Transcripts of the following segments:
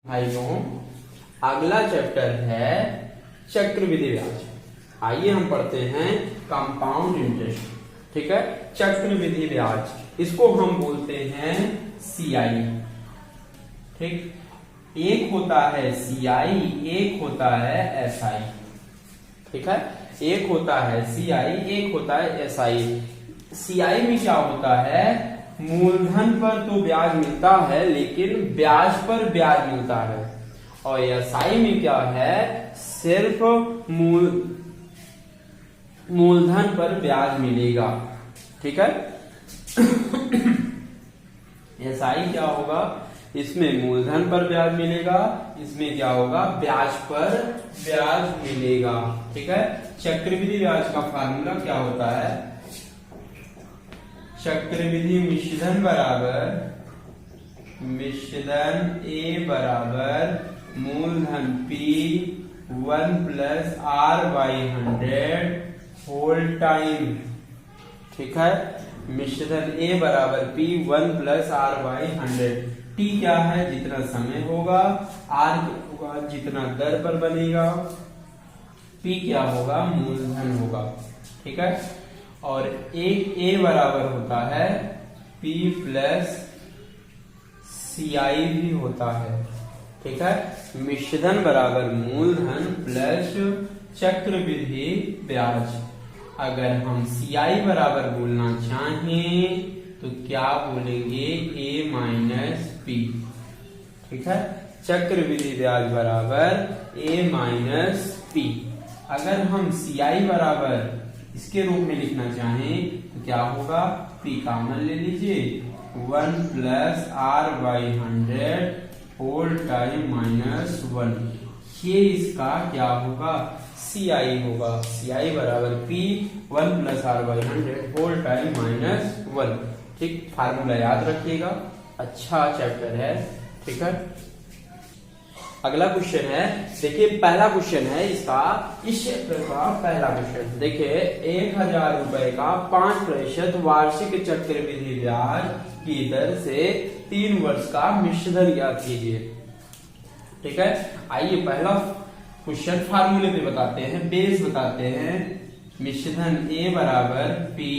भाइयों, अगला चैप्टर है चक्रवृद्धि ब्याज। आइए हम पढ़ते हैं कंपाउंड इंटरेस्ट। ठीक है, चक्रवृद्धि ब्याज इसको हम बोलते हैं सीआई। ठीक, एक होता है सीआई, एक होता है एसआई। ठीक है, एक होता है सीआई, एक होता है एसआई। सीआई में क्या होता है, मूलधन पर तो ब्याज मिलता है लेकिन ब्याज पर ब्याज मिलता है। और एसआई में क्या है, सिर्फ मूलधन पर ब्याज मिलेगा। ठीक है, एसआई क्या होगा, इसमें मूलधन पर ब्याज मिलेगा, इसमें क्या होगा, ब्याज पर ब्याज मिलेगा। ठीक है, चक्रवृद्धि ब्याज का फार्मूला क्या होता है, चक्रवृद्धि मिश्रधन बराबर मिश्रधन ए बराबर मूलधन P 1 plus R by 100 whole time. ठीक है, मिश्रधन ए बराबर P 1 plus R by 100। T क्या है, जितना समय होगा, आर होगा जितना दर पर बनेगा, पी क्या होगा, मूलधन होगा। ठीक है, और एक ए बराबर होता है P प्लस CI भी होता है। ठीक है, मिश्रधन बराबर मूलधन प्लस चक्रवृद्धि ब्याज। अगर हम CI बराबर बोलना चाहें तो क्या बोलेंगे, A माइनस P। ठीक है, चक्रवृद्धि ब्याज बराबर A माइनस P। अगर हम CI बराबर इसके रूप में लिखना चाहें तो क्या होगा, P कॉमन ले लीजिए, 1 plus R by 100 whole time minus 1। ये इसका क्या होगा, CI होगा। CI बराबर P 1 plus R by 100 whole time minus 1। ठीक, फार्मूला याद रखिएगा, अच्छा चैप्टर है। ठीक है, अगला क्वेश्चन है, देखिए पहला क्वेश्चन है इसका, इस चैप्टर का पहला क्वेश्चन। देखिए 1000 रुपए का 5% वार्षिक चक्रवृद्धि ब्याज की दर से 3 वर्ष का मिश्रधन ज्ञात कीजिए। ठीक है, आइए पहला क्वेश्चन फार्मूले पे बताते हैं, बेस बताते हैं। मिश्रधन ए बराबर P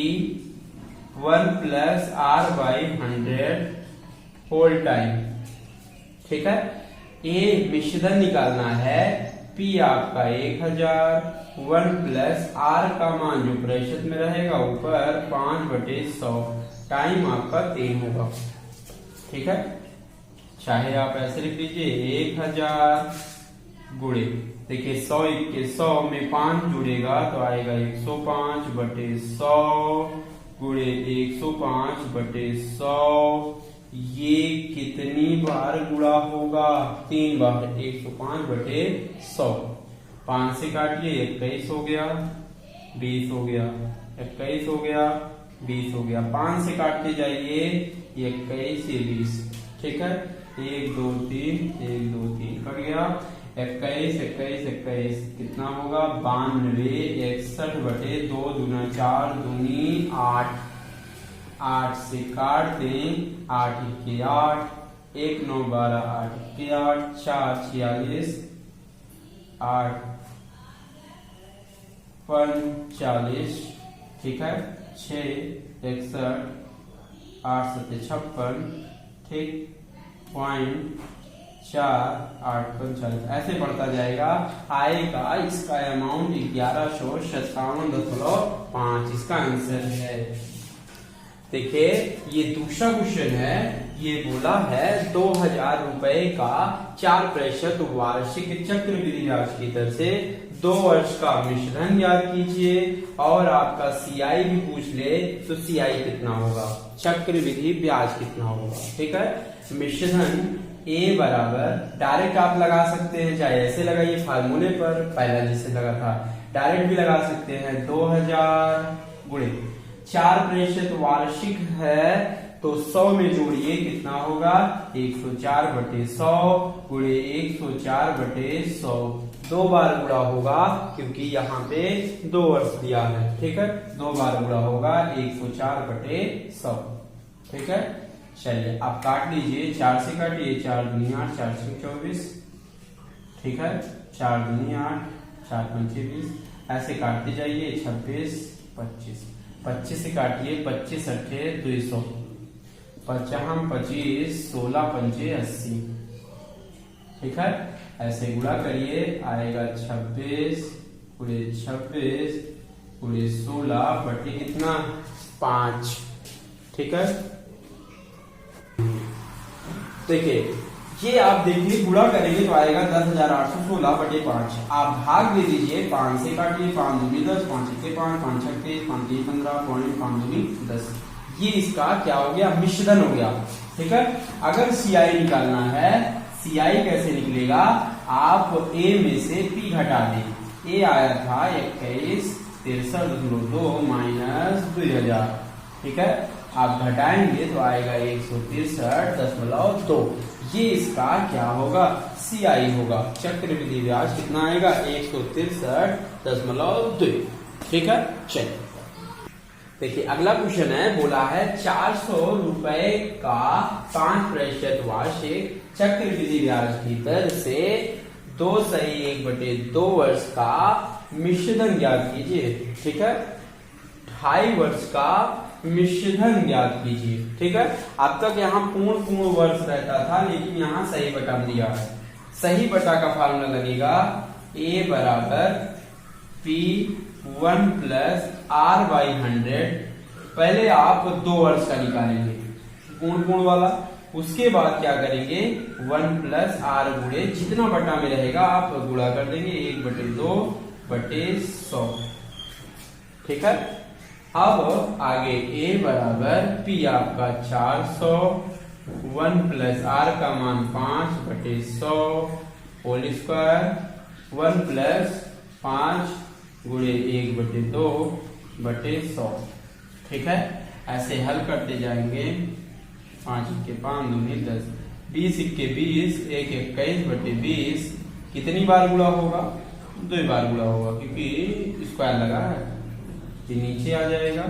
1 plus R by 100 whole time. ठीक है, ए मिश्रधन निकालना है, P आपका 1000, 1 प्लस आर का मान जो प्रतिशत में रहेगा ऊपर 5/100, टाइम आपका 3 होगा। ठीक है, चाहे आप ऐसे लिख लीजिए 1000 गुणे, देखिए 100 में 5 जुड़ेगा तो आएगा 105/100 गुणे 105/100। ये कितनी बार गुणा होगा, 3 बार, 105/100। 5 से काटिए, 21 हो गया, 20 हो गया, 21 हो गया, 20 हो गया। 5 से काटते जाइए, 21 से 20। ठीक है, 1 2 3 1 2 3 कट गया, 21 21 21 कितना होगा, 92 61/2 दूना 4 दूनी 8। 8 से काट दें, 8 के 8, 1 9 12 8 के 8, 4 46, 8 45। ठीक है, 6 61, 8 7 56। ठीक, पॉइंट 4 8 45 ऐसे बढ़ता जाएगा। आएगा इसका अमाउंट 1157.5। इसका आंसर है। देखिए ये दूसरा क्वेश्चन है, ये बोला है 2000 रुपए का 4% वार्षिक चक्रवृद्धि ब्याज की दर से 2 वर्ष का मिश्रधन ज्ञात कीजिए, और आपका CI भी पूछ ले तो CI कितना होगा, चक्रवृद्धि ब्याज कितना होगा। ठीक है, मिश्रधन A बराबर डायरेक्ट आप लगा सकते हैं, चाहे ऐसे लगाइए फार्मूले पर, पहला जैसे लगा था, डायरेक्ट भी लगा सकते हैं। 2000 गुणे 4% वार्षिक है तो 100 में जोड़िए, कितना होगा, 104/100 गुणे 104/100। 2 बार गुणा होगा क्योंकि यहाँ पे 2 वर्ष दिया है। ठीक है, 2 बार गुणा होगा 104/100। ठीक है, चलिए आप काट लीजिए, 4 से काटिए, 4 दूनी 8, 4 से 24, ठीक है, 4 दूनी 8, 4 पंचे 20, ऐसे काटते जाइए, 26, 25, 25 से काटिए, 25 अट्ठे 200, 55 25, 16 पंचे 80, ठीक है, ऐसे गुणा करिए, आएगा 26 गुणे 26 गुणे 16 बटे कितना 5, ठीक है। देखिए ये आप देखिए गुणा करेंगे तो आएगा 10,816 बटे 5। आप भाग दे दीजिए, 5 से काटिए, 5 दूनी 10, 5 छक्के 5, 5 छक्के 5 3 15, 5 दूनी 10। ये इसका क्या हो गया, मिश्रण हो गया, ठीक है। अगर सीआई निकालना है, सीआई कैसे निकलेगा, आप ए में से पी घटा दें। ए आया था 21,63.2 माइनस 2000, ठीक है, आप घटाएंगे तो आएगा 163.2। ये इसका क्या होगा, सीआई होगा। चक्रवृद्धि ब्याज कितना आएगा, 163.2, ठीक है। चलिए देखिए अगला क्वेश्चन है, बोला है 400 रुपए का 5% वार्षिक चक्रवृद्धि ब्याज की दर से 2/1/2 वर्ष का मिश्रण ज्ञात कीजिए, ठीक है। 2.5 वर्ष का मिश्रण ज्ञात कीजिए, ठीक है। अब तक यहाँ पूर्ण वर्ष रहता था, लेकिन यहाँ सही बटा दिया है। सही बटा का फार्मूला लगेगा A बराबर P1 प्लस R/100। पहले आप 2 वर्ष का निकालेंगे पूर्ण वाला, उसके बाद क्या करेंगे 1 प्लस R गुणे जितना बटा में रहेगा आप गुणा कर देंगे, 1/2/100, ठीक है। अब आगे A बराबर P आपका 400, 1 प्लस R का मान 5/100 होल स्क्वायर, 1 प्लस 5 गुणे 1/2/100, ठीक है। ऐसे हल करते जाएंगे, 5 के 5 दूनी 10, 20 के 20, 1 21/20 कितनी बार गुणा होगा, 2 बार गुणा होगा, क्योंकि स्क्वायर लगा है, ये नीचे आ जाएगा,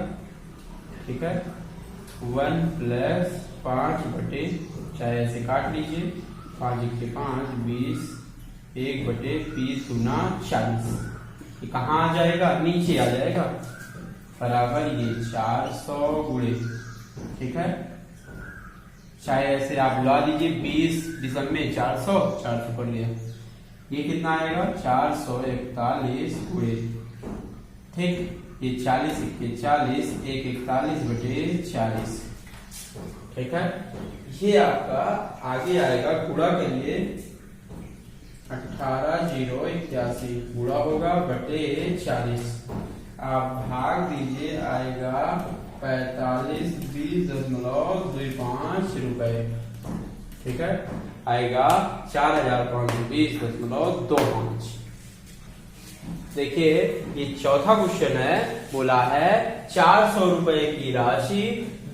ठीक है। 1 प्लस 5 बटे, चाहे ऐसे काट लीजिए, 5 के 5 20, 1/20 गुना 40, ये कहाँ आ जाएगा, नीचे आ जाएगा, बराबर ये 400 गुणे, ठीक है। चाहे ऐसे आप बुला दीजिए, 20 दिसंबर में 400 कर लिया, ये कितना आएगा 441 गुणे, ठीक। ये 40 के 40, 141/40, ठीक है। ये आपका आगे आएगा, गुणा करिए, 18,081 गुणा होगा बटे 40, आप भाग दीजिए, आएगा 45,20.25 रुपए, ठीक है, आएगा 4,520.25। देखिए ये चौथा क्वेश्चन है, बोला है 400 रुपए की राशि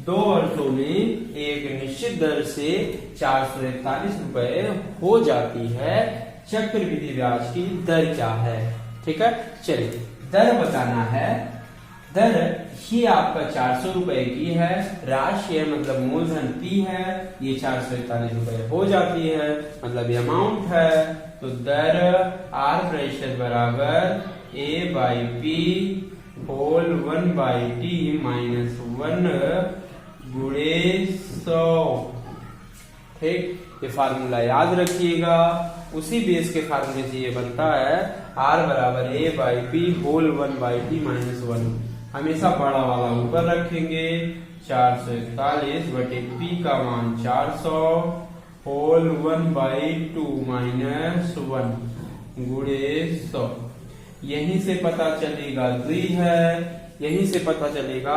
2 वर्षों में एक निश्चित दर से 441 रुपए हो जाती है, चक्रवृद्धि ब्याज की दर क्या है, ठीक है। चलिए दर बताना है, दर ये आपका 400 रुपए की है, राशि है मतलब मूलधन P है, ये 441 रुपए हो जाती है, मतलब ये अमाउंट है। तो दर R% बराबर A/P होल 1/T माइनस 1 गुणे 100, ठीक। ये फार्मूला याद रखिएगा, उसी बेस के फार्मूले से ये बनता है, R बराबर A/P होल 1/T माइनस 1, हमेशा बड़ा वाला ऊपर रखेंगे, 441 बटे P का मान 400 होल 1/2 माइनस 1 गुणे 100। यहीं से पता चलेगा 2 है, यहीं से पता चलेगा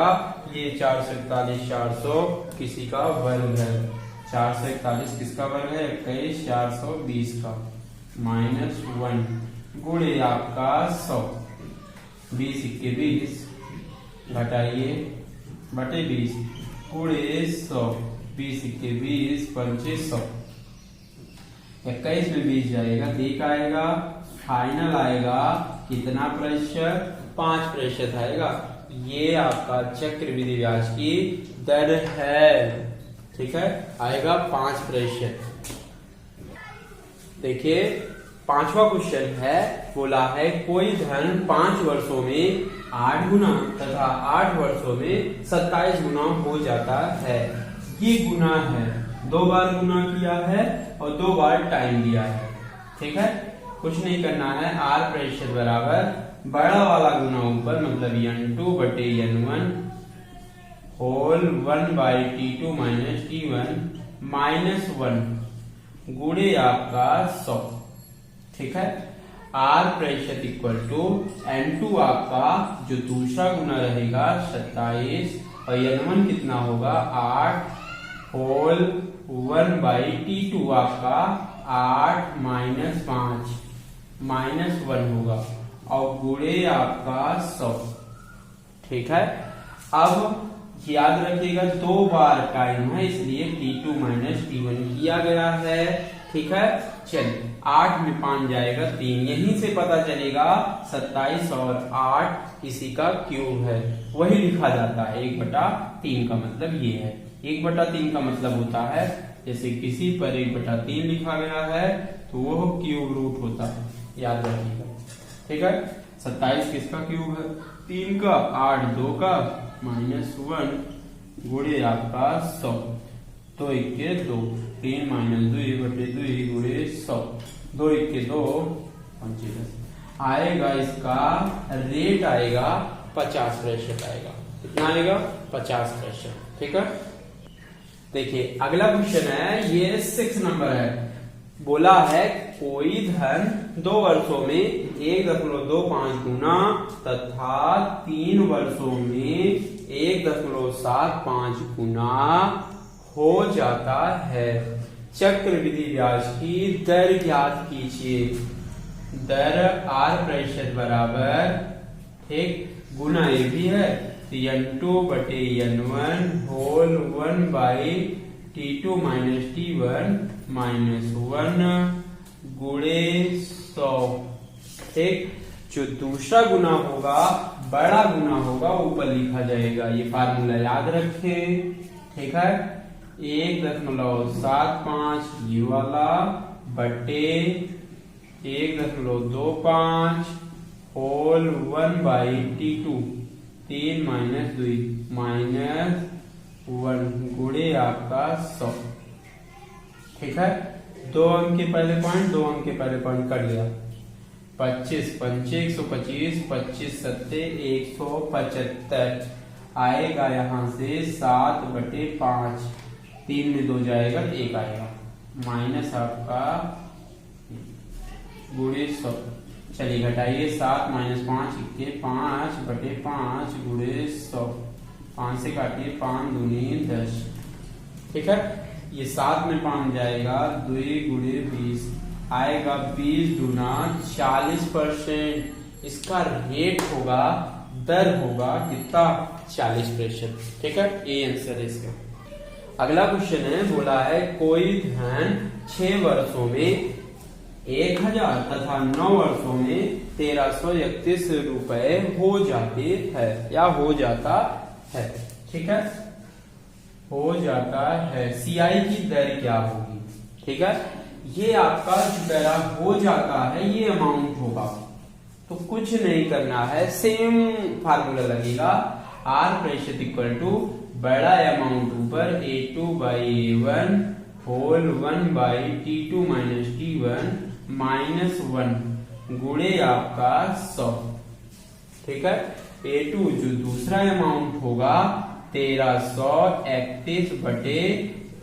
ये 441 400 किसी का वर्ग है, 441 किसका वर्ग है, 21,420 का, माइनस 1 गुणे आपका 100, 20 के 20 घटाइए बटे 20 गुणे 100, 20 के 20 पंचे 100, 21 में 20 जाएगा, 1 आएगा, फाइनल आएगा कितना प्रतिशत, 5% आएगा। ये आपका चक्रवृद्धि ब्याज की दर है, ठीक है, आएगा 5%। देखिए 5वां क्वेश्चन है, बोला है कोई धन 5 वर्षों में 8 गुना तथा 8 वर्षों में 27 गुना हो जाता है। ये गुना है, 2 बार गुना किया है और 2 बार टाइम दिया है। ठीक है, कुछ नहीं करना है, आर प्रतिशत बराबर बड़ा वाला गुना ऊपर मतलब n2 बटे n1 whole 1/t2 minus t1 minus 1 गुणे आपका 100। ठीक है, आर प्रतिशत इक्वल टू n2 आपका जो दूसरा गुना रहेगा 27 और n1 कितना होगा 8 होल 1/t2 आपका 8 माइनस 5 माइनस 1 होगा और गुणे आपका 100। ठीक है, अब याद रखिएगा 2 बार टाइम है इसलिए t2 माइनस t1 किया गया है। ठीक है, चलिए 8 में 5 जाएगा 3, यहीं से पता चलेगा 27 और 8 इसी का क्यूब है, वही लिखा जाता है 1/3 का मतलब ये है। 1/3 का मतलब होता है जैसे किसी पर 1/3 लिखा गया है तो वो क्यूब रूट होता है, याद रखिएगा। ठीक है, 27 किसका क्यूब है 3 का, 8 2 का माइनस 1 गुणे आपका 100, 2 1 2 3 माइनस 2 बटे 2 गुणे 100, 2 1 2 25 आएगा। इसका रेट आएगा 50% आएगा। कितना आएगा 50%। ठीक है, देखिए अगला क्वेश्चन है, ये 6 नंबर है, बोला है कोई धन 2 वर्षों में 1.25 गुना तथा 3 वर्षों में 1.75 गुना हो जाता है। चक्रवृद्धि ब्याज की दर ज्ञात कीजिए। दर आर प्रतिशत बराबर, ठीक, गुना ये भी है तो n2 बटे n1 whole 1/t2 minus t1 minus 1 गुणे 100। ठीक, जो दूसरा गुना होगा बड़ा गुना होगा ऊपर लिखा जाएगा, ये फार्मूला याद रखें। ठीक है, 1.75 ये वाला बटे 1.25 होल 1/t2 3 माइनस 2 माइनस 1 गुणे आपका 100। ठीक है, 2 अंक के पहले पॉइंट 2 अंक के पहले पॉइंट कर लिया। 25 5 125 25 7 175 आएगा यहाँ से 7/5, 3 में 2 जाएगा 1 आएगा माइनस आपका गुणे 100। चलिए घटाइए 7 माइनस 5 के 5/5 गुणे 100, 5 से काटिए 5 दूनी 10। ठीक है, ये 7 में 5 जाएगा 2 गुणे 20 आएगा 20 दूना 40%। इसका रेट होगा, दर होगा कितना 40%। ठीक है, ये आंसर है इसका। अगला क्वेश्चन है, बोला है कोई धन 6 वर्षों में 1000 तथा 9 वर्षों में 1331 रुपए हो जाते हैं या हो जाता है। ठीक है, हो जाता है, सीआई की दर क्या होगी। ठीक है, ये आपका जो दर हो जाता है ये अमाउंट होगा, तो कुछ नहीं करना है, सेम फार्मूला लगेगा। आर प्रतिशत इक्वल टू बड़ा अमाउंट ऊपर a2/a1 whole 1/t2 minus t1 minus 1 गुणे आपका 100। ठीक है, a2 जो दूसरा अमाउंट होगा 1331 बटे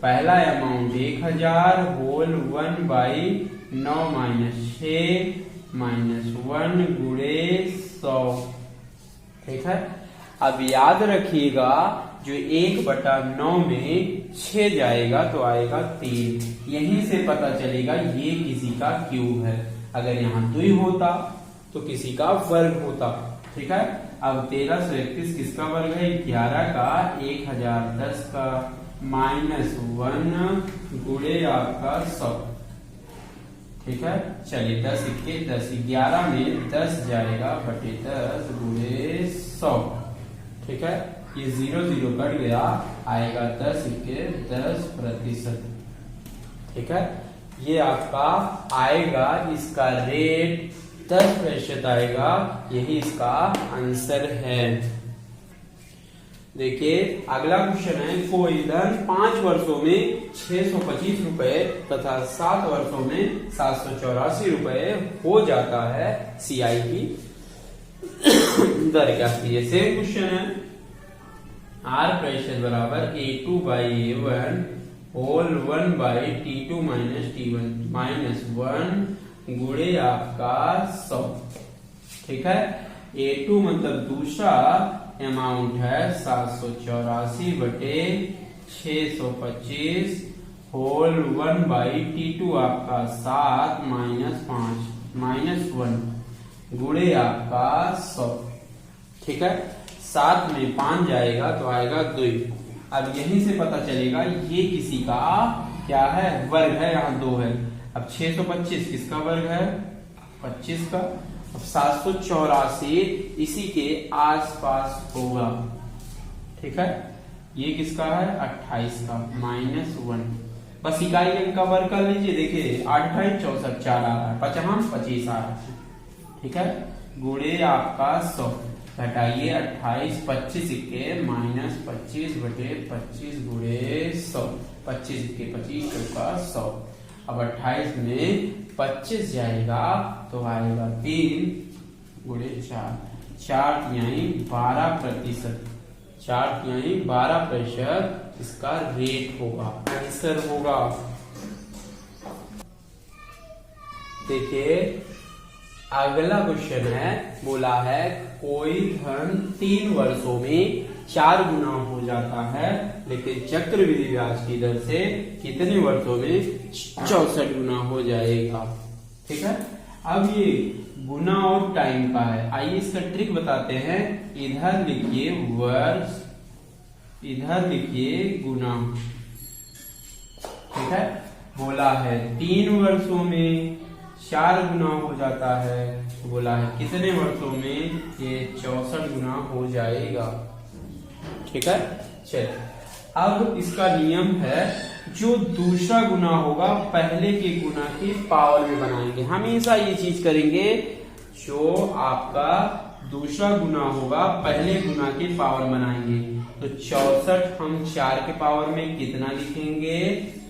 पहला अमाउंट 1000 होल 1/9 माइनस 6 माइनस 1 गुणे 100। ठीक है, अब याद रखिएगा जो 1/9 में 6 जाएगा तो आएगा 3, यहीं से पता चलेगा ये किसी का क्यूब है। अगर यहाँ 2 होता तो किसी का वर्ग होता। ठीक है, अब 1331 किसका वर्ग है 11 का, 1010 का माइनस 1 गुणे आपका 100। ठीक है, चलिए 10 1 10 11 में 10 जाएगा बटे 10 गुणे 100। ठीक है, ये 0 0 कट गया, आएगा 10 के 10%। ठीक है, ये आपका आएगा, इसका रेट 10% आएगा, यही इसका आंसर है। देखिए अगला क्वेश्चन है, कोई धन 5 वर्षों में 625 रुपए तथा 7 वर्षों में 784 रुपए हो जाता है, सीआई की दर क्या है। सेम क्वेश्चन है, आर प्रेशर बराबर A2 by A1 whole 1 by T2 minus T1 minus 1 गुणे आपका 100। ठीक है, A2 मतलब दूसरा अमाउंट है 784 बटे 625 होल 1 बाई T2 आपका 7 माइनस 5 माइनस 1 गुणे आपका 100। ठीक है, 7 में 5 जाएगा तो आएगा 2। अब यहीं से पता चलेगा ये किसी का क्या है, वर्ग है, यहाँ 2 है। अब 625 किसका वर्ग है, 25 का। अब 784 इसी के आसपास होगा। ठीक है, ये किसका है, 28 का माइनस 1। बस इकाई अंक का वर्ग कर लीजिए, देखिए 8 28 64 4 आ रहा है, 5 25 आ रहा है। ठीक है, गुणे आपका 100, घटाइए 28 25 के माइनस 25 बटे 25 गुणे 100, 25 के 25 का 100। अब 28 में 25 जाएगा तो आएगा 3 गुणे 4, 4 यानी 12%, 4 यानी 12% इसका रेट होगा, आंसर होगा। देखिए अगला क्वेश्चन है, बोला है कोई धन 3 वर्षों में 4 गुना हो जाता है, लेकिन चक्रवृद्धि ब्याज की दर से कितने वर्षों में 64 गुना हो जाएगा। ठीक है, अब ये गुना और टाइम का है, आइए इसका ट्रिक बताते हैं। इधर लिखिए वर्ष, इधर लिखिए गुना। ठीक है, बोला है 3 वर्षों में 4 गुना हो जाता है, तो बोला है कितने वर्षों में ये 64 गुना हो जाएगा। ठीक है, चलिए अब इसका नियम है, जो दूसरा गुना होगा पहले के गुना की पावर में बनाएंगे, हमेशा ये चीज करेंगे। जो आपका दूसरा गुना होगा पहले गुना की पावर बनाएंगे, तो 64 हम 4 के पावर में कितना लिखेंगे,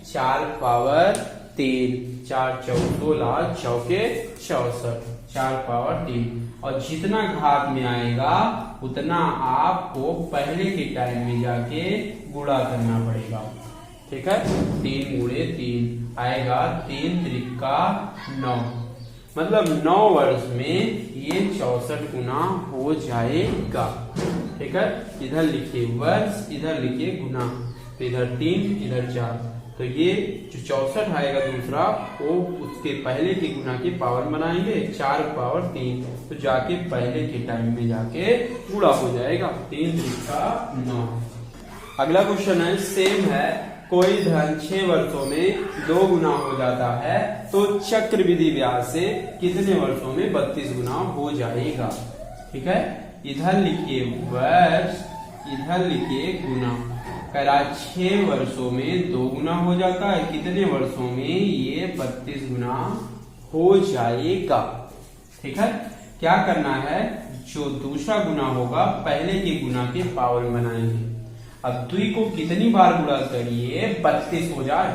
4 पावर 3, 4 4 16 चौके 64, 4 पावर 3। और जितना घात में आएगा उतना आपको पहले के टाइम में जाके गुणा करना पड़ेगा। ठीक है, 3 गुणे 3 आएगा, 3 त्रिका 9, मतलब 9 वर्ष में ये 64 गुना हो जाएगा। ठीक है, इधर लिखिए वर्ष, इधर लिखिए गुना, तो इधर 3 इधर 4, तो ये जो 64 आएगा दूसरा, वो उसके पहले के गुना की पावर बनाएंगे, 4 पावर 3, तो जाके पहले के टाइम में जाके पूरा हो जाएगा, 3 त्रिका 9। अगला क्वेश्चन है, सेम है, कोई धन 6 वर्षों में 2 गुना हो जाता है, तो चक्रवृद्धि ब्याज से कितने वर्षों में 32 गुना हो जाएगा। ठीक है, इधर लिखिए वर्ष, इधर लिखिए गुना। करा 6 वर्षों में 2 गुना हो जाता है, कितने वर्षों में ये 32 गुना हो जाएगा। ठीक है, क्या करना है, जो दूसरा गुना होगा पहले के गुना के पावर में बनाएंगे। अब 2 को कितनी बार गुणा करिए, 32 हो जाए,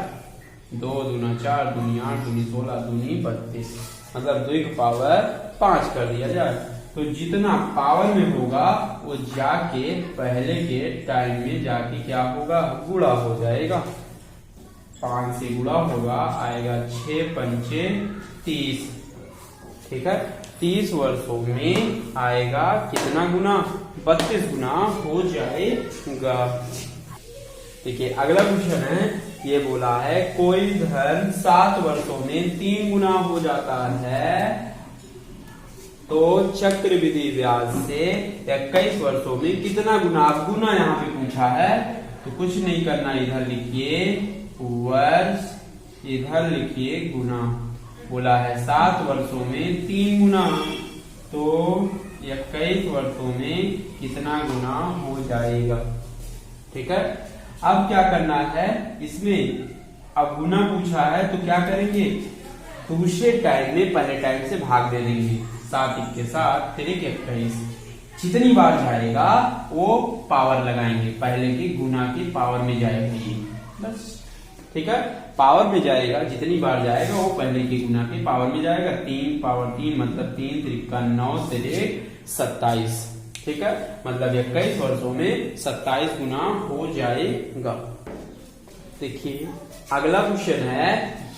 2 दूना 4 दूनी 8 दूनी 16 दूनी 32, मतलब 2 की पावर 5 कर दिया जाए, तो जितना पावर में होगा वो जाके पहले के टाइम में जाके क्या होगा, गुणा हो जाएगा। 5 से गुणा होगा, आएगा 6 पंचे 30। ठीक है, 30 वर्षों में आएगा कितना गुना, 32 गुना हो जाएगा। देखिए अगला क्वेश्चन है, ये बोला है कोई धन 7 वर्षों में 3 गुना हो जाता है, तो चक्रवृद्धि ब्याज से 21 वर्षों में कितना गुना। अब गुना यहाँ पे पूछा है, तो कुछ नहीं करना, इधर लिखिए वर्ष, इधर लिखिए गुना। बोला है 7 वर्षों में 3 गुना, तो तो 21 वर्षों में कितना गुना हो जाएगा। ठीक है, अब क्या करना है इसमें, अब गुना पूछा है तो क्या करेंगे, दूसरे टाइम में पहले टाइम से भाग दे देंगे। 7 के साथ 21, जितनी बार जाएगा वो पावर लगाएंगे, पहले की गुना की पावर में जाएगा ये, बस। ठीक है, पावर में जाएगा, जितनी बार जाएगा वो पहले की गुना की पावर में जाएगा। 3 पावर 3 मतलब 3 त्रिका 9 से 27। ठीक है, मतलब 21 वर्षों में 27 गुना हो जाएगा। देखिए अगला क्वेश्चन है,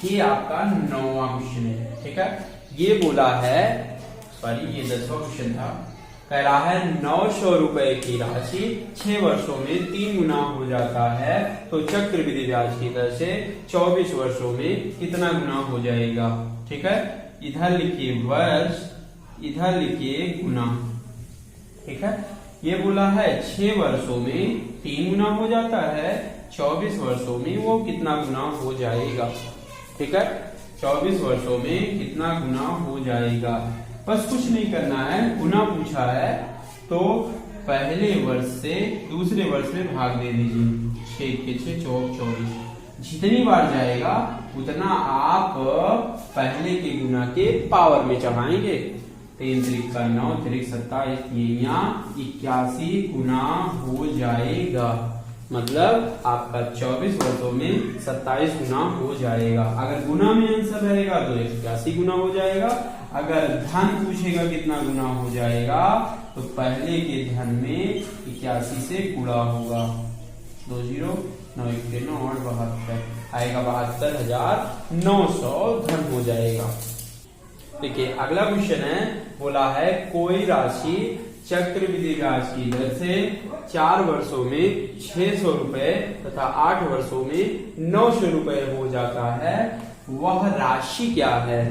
ये आपका 9वां क्वेश्चन है। ठीक है, ये बोला है, सॉरी ये 10वां क्वेश्चन था। कह रहा है 900 रुपए की राशि 6 वर्षों में 3 गुना हो जाता है, तो चक्रवृद्धि ब्याज की दर से 24 वर्षों में कितना गुना हो जाएगा। ठीक है, इधर लिखिए वर्ष, इधर लिखिए गुना। ठीक है, ये बोला है 6 वर्षों में 3 गुना हो जाता है, 24 वर्षों में वो कितना गुना हो जाएगा। ठीक है, 24 वर्षों में कितना गुना हो जाएगा। बस कुछ नहीं करना है, गुना पूछा है तो पहले वर्ष से दूसरे वर्ष में भाग दे दीजिए। 6 के 6 24, जितनी बार जाएगा उतना आप पहले के गुना के पावर में चढ़ाएंगे। 3 त्रिका 9 त्रिक 27, ये यहाँ 81 गुना हो जाएगा। मतलब आपका 24 वर्षों में 27 गुना हो जाएगा। अगर गुना में आंसर रहेगा तो 81 गुना हो जाएगा। अगर धन पूछेगा कितना गुना हो जाएगा, तो पहले के धन में 81 से गुणा होगा। 2 0 9 1 9 और 72 आएगा, 72,900 धन हो जाएगा। देखिए अगला क्वेश्चन है, बोला है कोई राशि चक्रवृद्धि ब्याज की दर से 4 वर्षों में 600 रुपए तथा 8 वर्षों में 900 रुपए हो जाता है, वह राशि क्या है।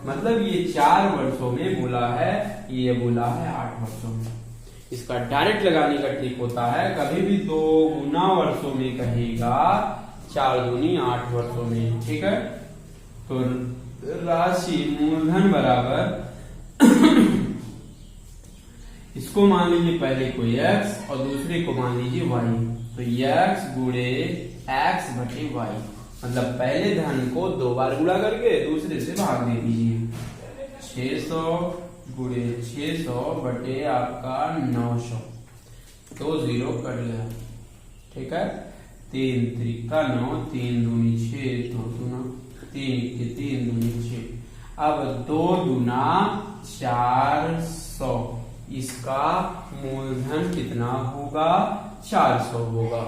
मतलब ये 4 वर्षों में बोला है, ये बोला है 8 वर्षों में। इसका डायरेक्ट लगाने का ट्रिक होता है, कभी भी 2 गुना वर्षों में कहेगा, 4 दूनी 8 वर्षों में। ठीक है, तो राशि मूलधन बराबर इसको मान लीजिए पहले को x और दूसरे को मान लीजिए y, तो x गुणे x बटे y। मतलब पहले धन को 2 बार गुणा करके दूसरे से भाग दे दीजिए। 600 गुणे 600 बटे आपका 900, 2 0 कट गया। ठीक है, 3 त्रिका 9 3 दूनी 6 2 दूना 3 के 3 दूनी 6। अब 2 दूना 400, इसका मूलधन कितना होगा, 400 होगा।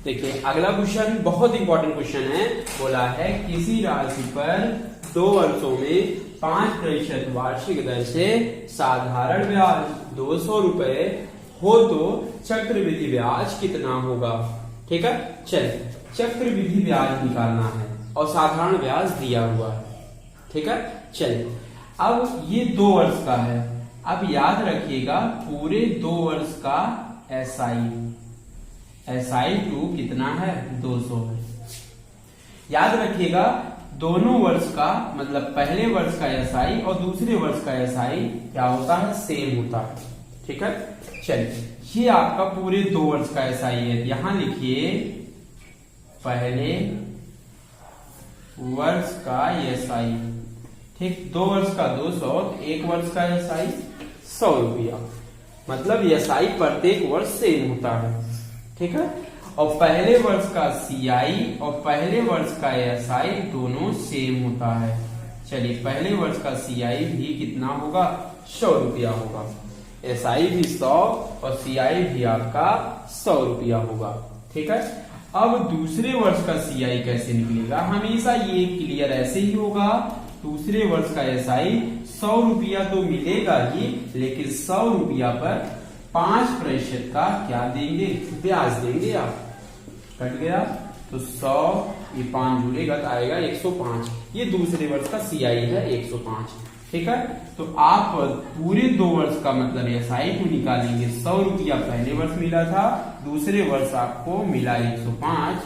देखिए अगला क्वेश्चन बहुत इंपॉर्टेंट क्वेश्चन है, बोला है किसी राशि पर 2 वर्षों में 5% वार्षिक दर से साधारण ब्याज 200 रुपए हो तो चक्रवृद्धि ब्याज कितना होगा। ठीक है, चलिए चक्रवृद्धि ब्याज निकालना है और साधारण ब्याज दिया हुआ है। ठीक है, चलिए अब ये 2 वर्ष का है। अब याद रखिएगा पूरे 2 वर्ष का SI 2 कितना है, 200 है। याद रखिएगा दोनों वर्ष का, मतलब पहले वर्ष का SI और दूसरे वर्ष का SI क्या होता है, सेम होता है। ठीक है, चलिए ये आपका पूरे 2 वर्ष का SI है। यहां लिखिए पहले वर्ष का SI। ठीक, 2 वर्ष का 200, 1 वर्ष का SI 100 रुपया। मतलब SI प्रत्येक वर्ष सेम होता है। ठीक है, और पहले वर्ष का CI और पहले वर्ष का SI दोनों सेम होता है। चलिए पहले वर्ष का CI भी कितना होगा, 100 रुपया होगा। SI भी 100 और CI भी आपका 100 रुपया होगा। ठीक है, अब दूसरे वर्ष का CI कैसे निकलेगा, हमेशा ये क्लियर ऐसे ही होगा। दूसरे वर्ष का SI 100 रुपया तो मिलेगा ही, लेकिन 100 रुपया पर 5% का क्या देंगे, ब्याज देंगे। आप कट गया तो 100, ये 5 जुड़ेगा तो आएगा 105। ये दूसरे वर्ष का CI है 105। ठीक है, तो आप पूरे 2 वर्ष का मतलब SI को निकालेंगे। 100 रुपया पहले वर्ष मिला था, दूसरे वर्ष आपको मिला 105,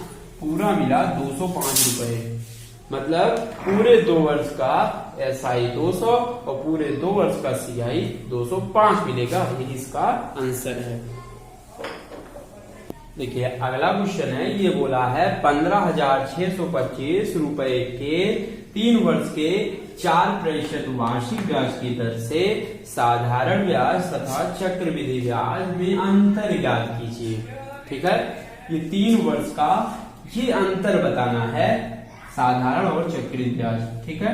पूरा मिला 205 रुपए। मतलब पूरे 2 वर्ष का SI 200 और पूरे 2 वर्ष का CI 205 मिलेगा। यही इसका आंसर है। देखिए अगला क्वेश्चन है, ये बोला है 15,625 रुपए के 3 वर्ष के 4% वार्षिक ब्याज की दर से साधारण ब्याज तथा चक्रवृद्धि ब्याज में अंतर ज्ञात कीजिए। ठीक है, ये 3 वर्ष का ये अंतर बताना है, साधारण और चक्रवृद्धि ब्याज। ठीक है,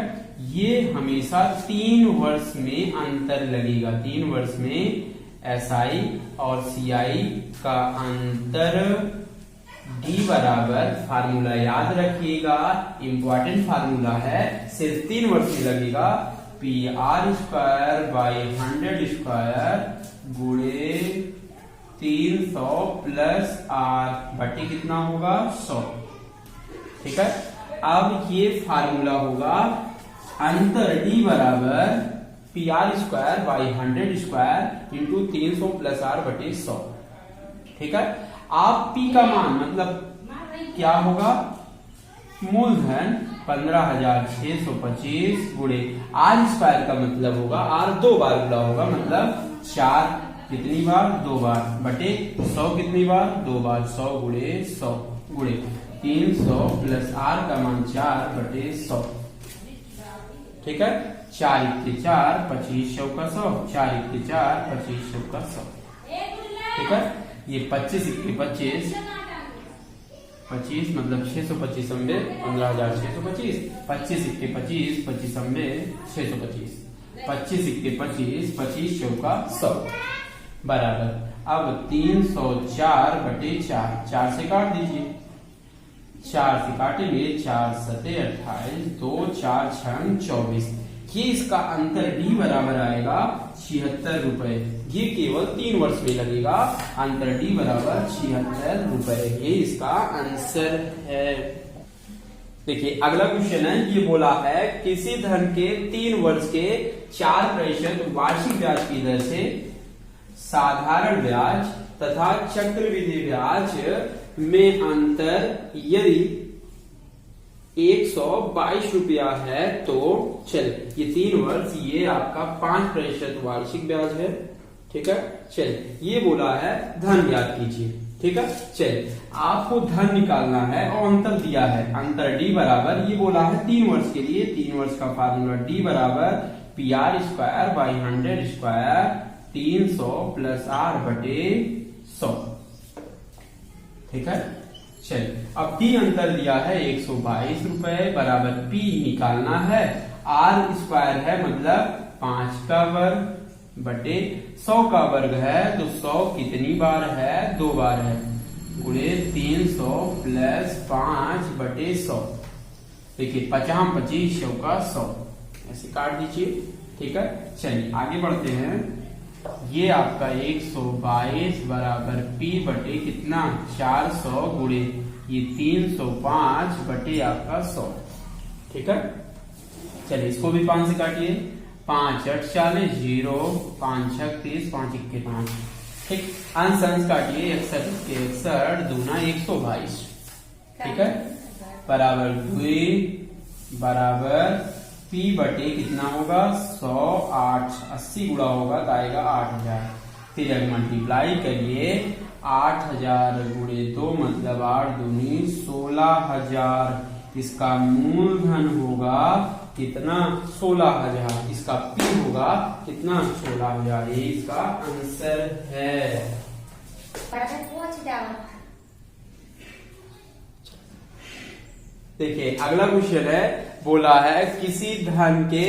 ये हमेशा 3 वर्ष में अंतर लगेगा। 3 वर्ष में SI और CI का अंतर D बराबर, फार्मूला याद रखिएगा, इंपॉर्टेंट फार्मूला है, सिर्फ 3 वर्ष में लगेगा, PR²/100² गुणे 300 प्लस R बटे कितना होगा 100। ठीक है, अब ये फार्मूला होगा अंतर D बराबर PR²/100² इंटू 300 प्लस R बटे 100। ठीक है, आप P का मान मतलब क्या होगा, मूलधन 15,625 गुणे R² का मतलब होगा R 2 बार गुणा होगा, मतलब 4 कितनी बार 2 बार बटे 100 कितनी बार 2 बार, 100 गुणे 100 गुणे 300 प्लस R का मान 4 बटे 100। ठीक है, 4 × 4 25 का 100, 4 × 4 25 का 100। ठीक है, ये 25 × 25 25 मतलब 625 अम्बे 15,625, 25 × 25 25 अम्बे 625, 25 × 25 25 का 100 बराबर। अब 304 बटे 4, 4 से काट दीजिए, 4 से काटेंगे, 4 सते 28, 2 4 6 24। ये इसका अंतर D बराबर आएगा 76 रुपए। ये केवल 3 वर्ष में लगेगा, अंतर D बराबर 76 रुपए। ये इसका आंसर है। देखिए अगला क्वेश्चन है, ये बोला है किसी धन के 3 वर्ष के 4% वार्षिक ब्याज की दर से साधारण ब्याज तथा चक्रवृद्धि ब्याज में अंतर यदि 122 रुपया है तो चलिए, ये 3 वर्ष, ये आपका 5% वार्षिक ब्याज है। ठीक है, चलिए ये बोला है धन ज्ञात कीजिए। ठीक है, चलिए आपको धन निकालना है और अंतर दिया है, अंतर D बराबर, ये बोला है 3 वर्ष के लिए, 3 वर्ष का फार्मूला D बराबर PR²/100² 300 प्लस R बटे 100। ठीक है, चलिए अब P अंतर दिया है 122 रुपए बराबर P निकालना है, R² है मतलब 5 का वर्ग बटे 100 का वर्ग है, तो 100 कितनी बार है 2 बार है, गुणे 300 प्लस 5 बटे 100। देखिए 50 25 का 100, ऐसे काट दीजिए। ठीक है, चलिए आगे बढ़ते हैं। ये आपका 122 बराबर P बटे कितना 400 गुणे ये 305 बटे आपका 100। ठीक है, चलिए इसको भी 5 से काटिए, 5 8 40 0 5 6 30 5 1 5। ठीक, अंश अंश काटिए, 61 के 61 दूना 122। ठीक है, बराबर 2 बराबर P बटे कितना होगा 100 8 80 गुणा होगा तो आएगा 8000। फिर अगर मल्टीप्लाई करिए 8000 गुणे 2 मतलब 8 दूनी 16000। इसका मूलधन होगा कितना 16000, इसका P होगा कितना 16000। ये इसका आंसर है। देखिए अगला क्वेश्चन है, बोला है किसी धन के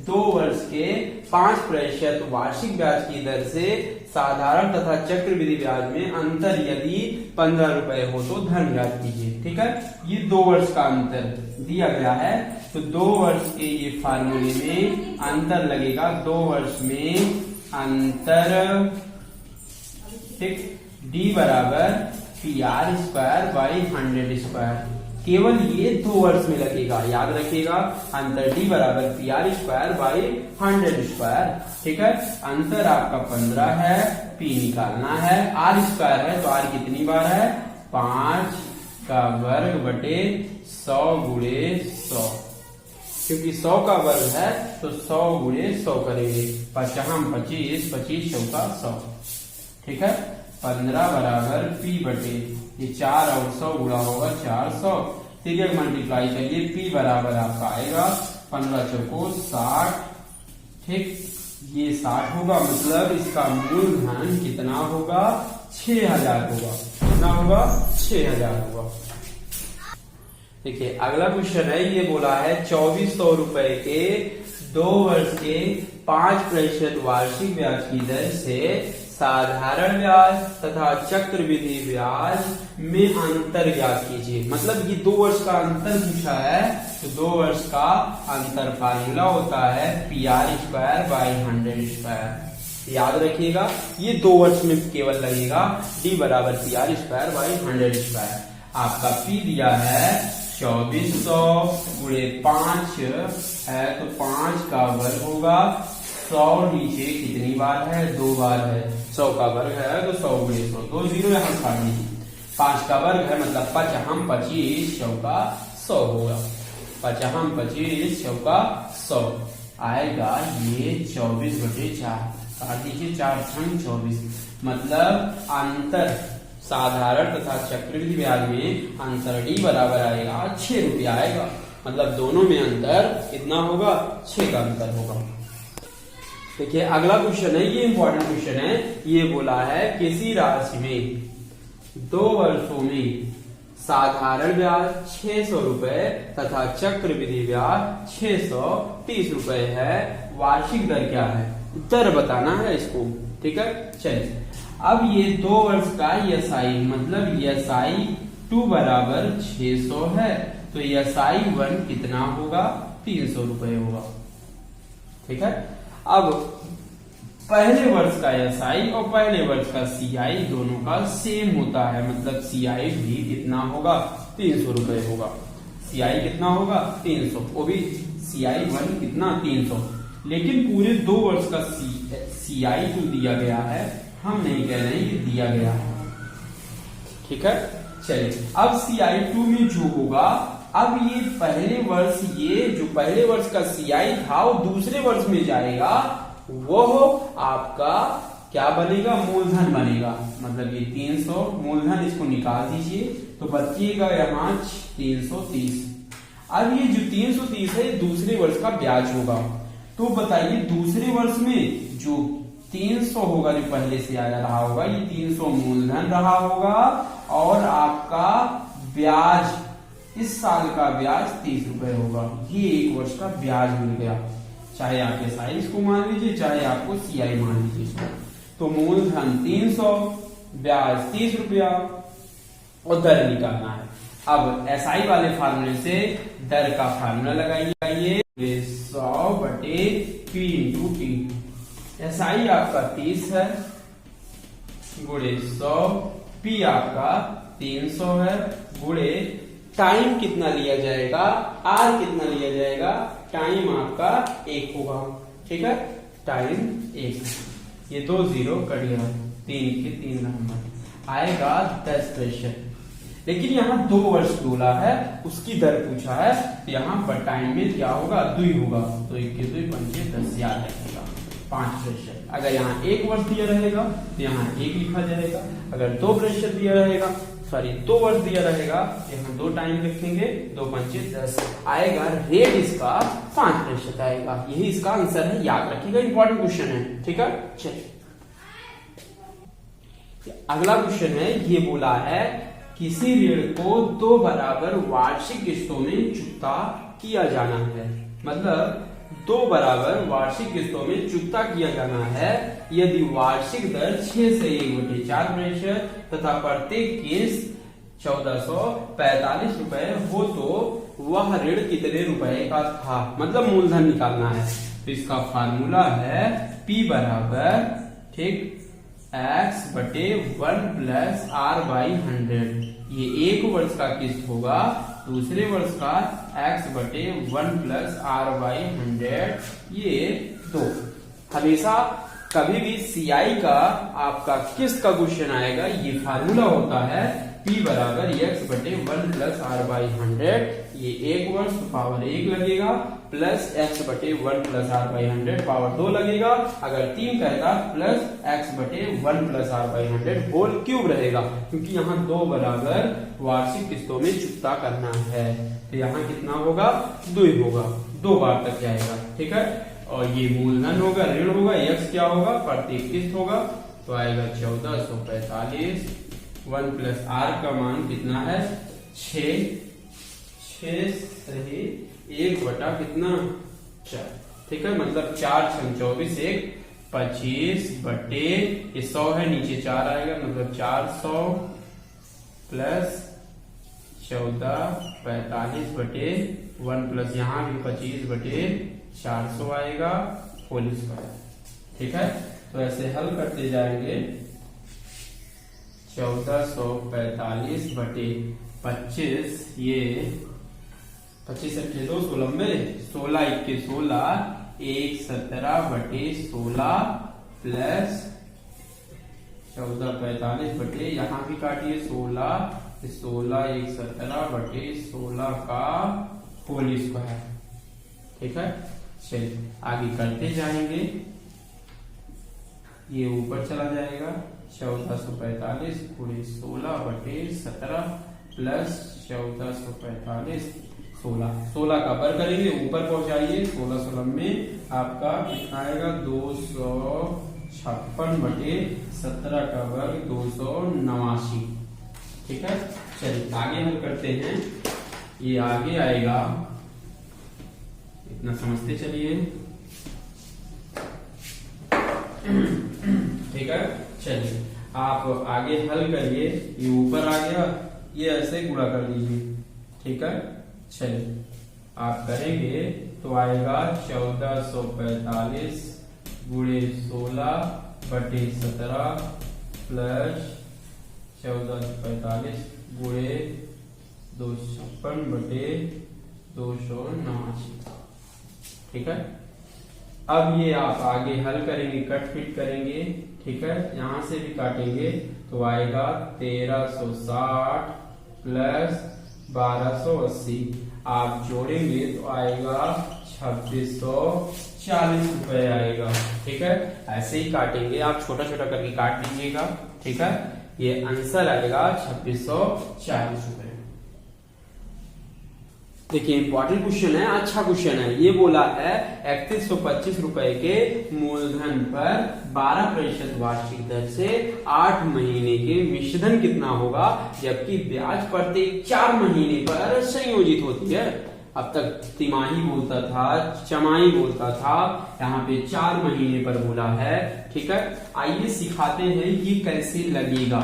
2 वर्ष के 5% वार्षिक ब्याज की दर से साधारण तथा चक्रवृद्धि ब्याज में अंतर यदि 15 रुपए हो तो धन ज्ञात कीजिए। ठीक है, ये 2 वर्ष का अंतर दिया गया है, तो 2 वर्ष के ये फार्मूले में अंतर लगेगा, 2 वर्ष में अंतर। ठीक, D बराबर PR²/100²। केवल ये 2 वर्ष में लगेगा, याद रखिएगा, अंतर D बराबर PR²/100²। ठीक है, अंतर आपका 15 है, P निकालना है, R² है तो R कितनी बार है 5 का वर्ग बटे 100 गुणे 100, क्योंकि 100 का वर्ग है तो 100 गुणे 100 करेंगे। 5 25, 25 चौका 100, ठीक है। 15 बराबर P बटे ये 4 और 100 गुणा होगा 400, ठीक है। मल्टीप्लाई करिए, P बराबर आपका आएगा 15 चौको 60, ठीक। ये 60 होगा, मतलब इसका मूलधन कितना होगा? 6000 होगा। कितना होगा? 6000 होगा। देखिए अगला क्वेश्चन है, ये बोला है 2400 रुपए के 2 वर्ष के 5% वार्षिक ब्याज की दर से साधारण ब्याज तथा चक्रवृद्धि ब्याज में अंतर ज्ञात कीजिए। मतलब ये 2 वर्ष का अंतर पूछा है, तो 2 वर्ष का अंतर फार्मूला होता है PR²/100²। याद रखिएगा, ये 2 वर्ष में केवल लगेगा। D बराबर PR²/100²। आपका P दिया है 2400 गुणे 5 है, तो 5 का वर्ग होगा। 100 नीचे कितनी बार है? 2 बार है। 100 का वर्ग है तो 100 गुणे 100, 2 0 यहाँ काट दीजिए। 5 का वर्ग है, मतलब 5 25 चौका 100 होगा। 5 25 चौका 100 आएगा ये 24/4, काट दीजिए। 4 छंग 24, मतलब अंतर साधारण तथा चक्रवृद्धि ब्याज में अंतर D बराबर आएगा 6 रुपया आएगा। मतलब दोनों में अंतर कितना होगा? 6 का अंतर होगा। देखिए अगला क्वेश्चन है, ये इंपॉर्टेंट क्वेश्चन है। ये बोला है किसी राशि में 2 वर्षों में साधारण ब्याज 600 रुपए तथा चक्रवृद्धि ब्याज 630 रुपए है, वार्षिक दर क्या है? दर बताना है इसको, ठीक है। चलिए अब ये 2 वर्ष का SI, मतलब SI 2 बराबर 600 है, तो SI 1 कितना होगा? 300 रुपए होगा, ठीक है। अब पहले वर्ष का SI और पहले वर्ष का CI दोनों का सेम होता है, मतलब CI भी कितना होगा? 300 रुपए होगा। CI कितना होगा? 300, वो भी CI 1 कितना? 300। लेकिन पूरे 2 वर्ष का CI 2 दिया गया है, हम नहीं कह रहे हैं, ये दिया गया है, ठीक है। चलिए अब CI 2 में जो होगा, अब ये पहले वर्ष, ये जो पहले वर्ष का CI था वो दूसरे वर्ष में जाएगा, वो आपका क्या बनेगा? मूलधन बनेगा। मतलब ये 300 मूलधन, इसको निकाल दीजिए तो बचिएगा यहाँ 330। अब ये जो 330 है दूसरे वर्ष का ब्याज होगा। तो बताइए दूसरे वर्ष में जो 300 होगा, जो पहले से आया रहा होगा, ये 300 मूलधन रहा होगा और आपका ब्याज, इस साल का ब्याज 30 रुपए होगा। ये 1 वर्ष का ब्याज मिल गया, चाहे आप SI इसको मान लीजिए, चाहे आपको CI मान लीजिए। तो मूलधन 300, ब्याज 30 रुपया और दर निकालना है। अब SI वाले फार्मूले से दर का फार्मूला लगाइए, 100 बटे P इंटू T। SI आपका 30 है गुणे 100, P आपका 300 है गुणे टाइम कितना लिया जाएगा? R कितना लिया जाएगा? टाइम आपका 1 होगा, ठीक है। टाइम 1, ये 2 0 कट गया, 3 के 3 नंबर आएगा 10%। लेकिन यहाँ 2 वर्ष बोला है, उसकी दर पूछा है, यहाँ पर टाइम में क्या होगा? 2 होगा, तो 1 के 2 पंचे 10 याद रखेगा 5%। अगर यहाँ 1 वर्ष दिया रहेगा तो यहाँ 1 लिखा जाएगा। अगर 2% दिया रहेगा, सॉरी 2 वर्ष दिया रहेगा, यहाँ 2 टाइम लिखेंगे, 2 पंचे 10 आएगा। रेट इसका 5% आएगा। यही इसका आंसर है, याद रखिएगा, इंपॉर्टेंट क्वेश्चन है, ठीक है। चलिए अगला क्वेश्चन है, ये बोला है किसी ऋण को 2 बराबर वार्षिक किस्तों में चुकता किया जाना है। मतलब 2 बराबर वार्षिक किस्तों में चुकता किया जाना है यदि वार्षिक दर 6 से 1/4% तथा प्रत्येक किस्त 1445 रुपए हो, तो वह ऋण कितने रुपए का था? मतलब मूलधन निकालना है। तो इसका फार्मूला है P बराबर, ठीक, X बटे 1 प्लस R/100। ये 1 वर्ष का किस्त होगा, दूसरे वर्ष का X बटे 1 प्लस R/100, ये 2। हमेशा कभी भी CI का आपका किस्त का क्वेश्चन आएगा, ये फार्मूला होता है p बराबर x बटे 1 प्लस r बाई 100, ये 1 वर्ष तो पावर 1 लगेगा, प्लस x बटे 1 प्लस r बाई 100 पावर 2 लगेगा। अगर 3 कहता प्लस x बटे 1 plus r by 100 whole cube रहेगा, क्योंकि यहाँ 2 बराबर वार्षिक किस्तों में चुकता करना है। तो यहाँ कितना होगा, 2 होगा, 2 बार तक जाएगा। ठीक है, और ये मूलधन होगा, ऋण होगा, x क्या होगा, प्रत्येक किस्त होगा, तो आएगा 1445। 1 प्लस r का मान कितना है, 6 सही 1 बटा कितना 4। ठीक है, मतलब 4 6 24 1 25 बटे ये 100 है, नीचे 4 आएगा, मतलब 400 प्लस 1445 बटे 1 प्लस यहाँ भी 25 बटे 400 आएगा होल स्क्वायर। ठीक है, तो ऐसे हल करते जाएंगे। 1445 बटे 25, ये 25 अट्ठे 2 16 में 16 1 16 1 17 बटे 16 प्लस 1445 बटे यहाँ भी काटिए 16 16 1 17 बटे 16 का होल स्क्वायर। ठीक है, चलिए आगे करते जाएंगे। ये ऊपर चला जाएगा, 1445 गुणे 16 बटे 17 प्लस 1445 16 का पर करेंगे, ऊपर पहुंचाइए। 16 16 में आपका कितना आएगा, 256 बटे 17 का वर्ग 289। ठीक है, चलिए आगे हम करते हैं। ये आगे आएगा, इतना समझते चलिए। ठीक है, चलिए आप आगे हल करिए। ये ऊपर आ गया, ये ऐसे गुणा कर लीजिए। ठीक है, चलिए आप करेंगे तो आएगा 1445 गुणे 16 बटे 17 प्लस 1445 गुणे 256 बटे 289। ठीक है, अब ये आप आगे हल करेंगे, कट फिट करेंगे। ठीक है, यहां से भी काटेंगे तो आएगा 1360 प्लस 1280, आप जोड़ेंगे तो आएगा 2640 रुपए आएगा। ठीक है, ऐसे ही काटेंगे, आप छोटा छोटा करके काट लीजिएगा। ठीक है, ये आंसर आएगा 2640 रुपए। देखिए इंपॉर्टेंट क्वेश्चन है, अच्छा क्वेश्चन है। ये बोला है 3125 रुपए के मूलधन पर 12% वार्षिक दर से 8 महीने के मिश्रधन कितना होगा, जबकि ब्याज प्रत्येक 4 महीने पर संयोजित होती है। अब तक तिमाही बोलता था, छमाही बोलता था, यहाँ पे 4 महीने पर बोला है। ठीक है, आइए सिखाते हैं ये कैसे लगेगा।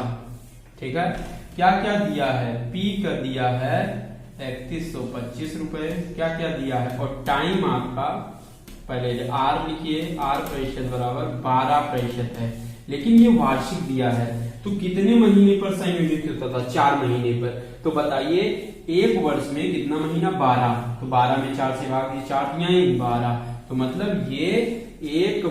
ठीक है, क्या क्या दिया है, पी कर दिया है 3125 रुपए, क्या क्या दिया है, और टाइम आपका पहले आर लिखिए, आर प्रतिशत बराबर 12% है, लेकिन ये वार्षिक दिया है तो कितने महीने पर संयोजित होता था, 4 महीने पर। तो बताइए एक वर्ष में कितना महीना, 12, तो 12 में 4 से भाग दिए, 4 दिया 12, तो मतलब ये एक